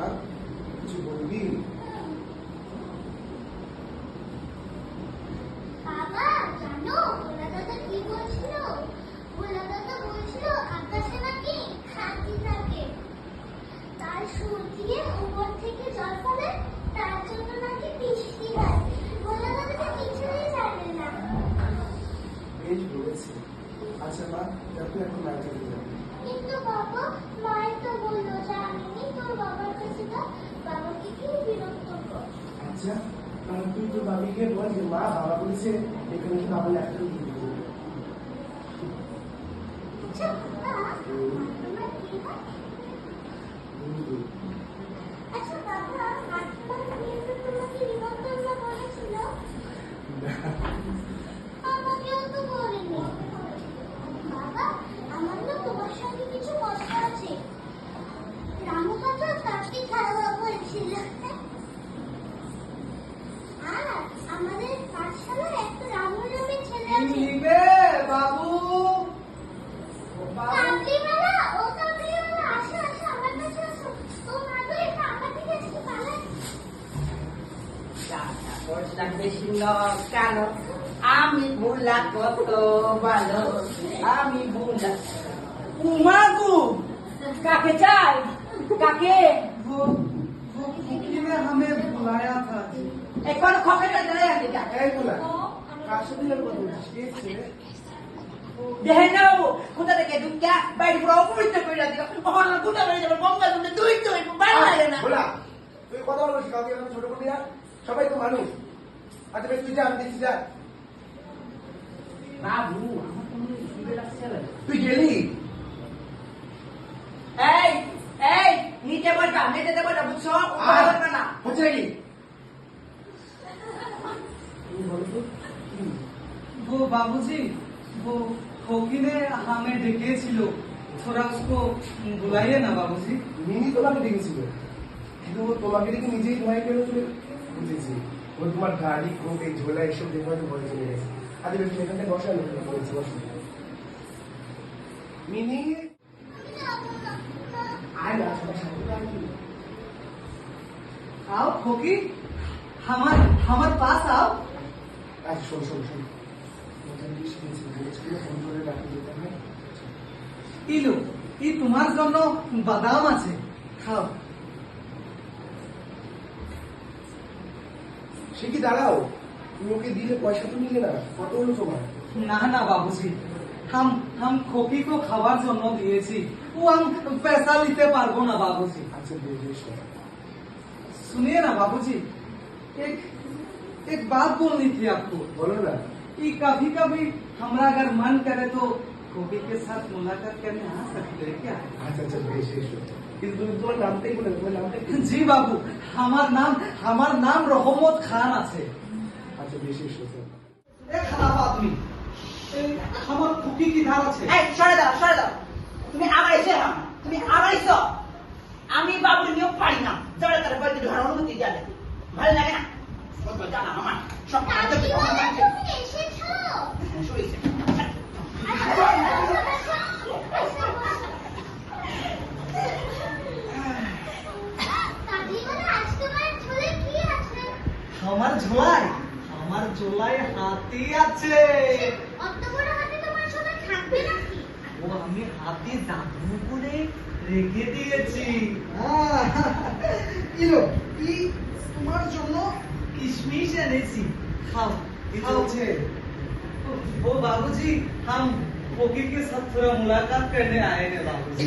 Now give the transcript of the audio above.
মা কিছু বলবি? বাবা জানো ভোলা দাদা কি বলছিল? ভোলা দাদা বলছিল আকাশে নাকি হাতি থাকে, তার সুর দিয়ে উপর থেকে জল পড়ে, তার জন্য নাকি বৃষ্টি হয়। ভোলা দাদা তো কিছুই জানে না। বেশ বলেছে। আচ্ছা মা, দেখো এখন মায়ের কাছে যাবো। কিন্তু বাবা মায়ের তো বললো যে আমি তোর বাবার কাছে যা, বাবাকে কি বিরক্ত কর। আচ্ছা, তাহলে তুই তোর বাবাকে বল যে মা বাবা বলেছে এখানে শুধু আমার একটা দিবি। আচ্ছা বাবা, তোমার কি হয়? আচ্ছা বাবা, হাতটা নিয়ে তো তোমাকে নিমন্ত্রণ করেছিল? আমাকেও তো বলেনি। বাবা, আমার না তোমার সঙ্গে কিছু কথা আছে। রামু কাকা তাকে খাওয়া বলছিল। আর আমাদের পাঠশালার একটা রামু নামের ছেলে আছে। বাবু কাবলিওয়ালা, ও কাবলিওয়ালা, আসো আসো আমার কাছে আসো। ও মা গো, এটা আমার দিকে এসে পালায়। বেশি কেন? আমি ভুলা কত ভালো, আমি ভুলা। উমাগু কাকে চাই? কাকে? ने हमें बुलाया था। এখন খবরটা জানাই আমি কাকে এই বলা কার সাথে যাবো বলছিস? কে ছেলে? দেখে নাও কোথা থেকে ঢুকিয়া বাড়ি পুরো অপবিত্র করে দিও। ওখানে কোথা করে যাবো গঙ্গা তুমি দুই দুই ভালো লাগে না। বলা তুই কথা বলছিস কাউকে এরকম ছোট করবি না? সবাই তো মানুষ। আচ্ছা বেশ, তুই যা, আমি দেখছি যা। বাবু আমার কোনো সুবিধা লাগছে না। তুই গেলি? এই এই নিচে বসবা, নিচে বসবা, বুঝছো? উপরে বসবা না। হচ্ছে নাকি? वो बाबूजी, वो खोकी ने हमें देखे छिलो, थोड़ा उसको बुलाइए ना बाबूजी। মিনি তোমাকে ডেকেছিল, কিন্তু ও তোমাকে দেখে নিজেই ভয় পেয়ে চলে বুঝেছি। ও তোমার গাড়ি খোপ এই ঝোলা এসব দেখে হয়তো ভয় চলে গেছে। আচ্ছা বেশ, তুই এখানে বসে, আমি ওখানে বলেছি বসে। মিনি আয় না, সবাই সাথে তো আর কি। आओ खोकी, हमारे पास आओ। আচ্ছা শোন শোন শোন, ওখানে কি শিখেছি বলেছিল ফোন করে ডাকি যেতে হয়। ইলো, ই তোমার জন্য বাদাম আছে, খাও। সে কি দাঁড়াও, তুমি ওকে দিলে পয়সা তো নিলে না, কত হলো তোমার? না না বাবুজি, हम खोकी को খাবার জন্য দিয়েছি, वो हम पैसा लेते পারবো না बाबूजी। আচ্ছা বেশ বেশ। सुनिए ना बाबूजी, एक बात बोलनी थी आपको। বলো না। कि कभी कभी हमारा अगर मन करे तो खोकी के साथ मुलाकात करने आ सकते हैं क्या? আচ্ছা আচ্ছা বেশ এসো, কিন্তু তুমি তোমার নামটাই বলে, তোমার নামটা কি? जी बाबू, हमार नाम रहमत खान আছে। আচ্ছা বেশ এসো। एक खराब आदमी, हमार खोकी किधर আছে? এই সরে দাও, সরে দাও। তুমি আবার এসে না, তুমি আবার এসো। আমি বাবুর নিয়োগ পারি না, জড়ে তার বাড়িতে ঢোকার অনুমতি দেওয়া লাগে। ভালো লাগে না? কত জানা আমার সব কাবলিওয়ালা, তুমি এসেছো? শুয়েছে। কাবলিওয়ালা, আজ তোমার ঝোলে কি আছে? আমার ঝোলায় হাতি আছে। অত বড় হাতে তোমার সবাই থাকবে নাকি? ও আমি হাতি জাদু করে রেখে দিয়েছি। ইলো, ই তোমার জন্য কিশমিশ এনেছি, খাও। কি চলছে? वो बाबूजी, हम खोकी के साथ थोड़ा मुलाकात करने आए हैं बाबूजी।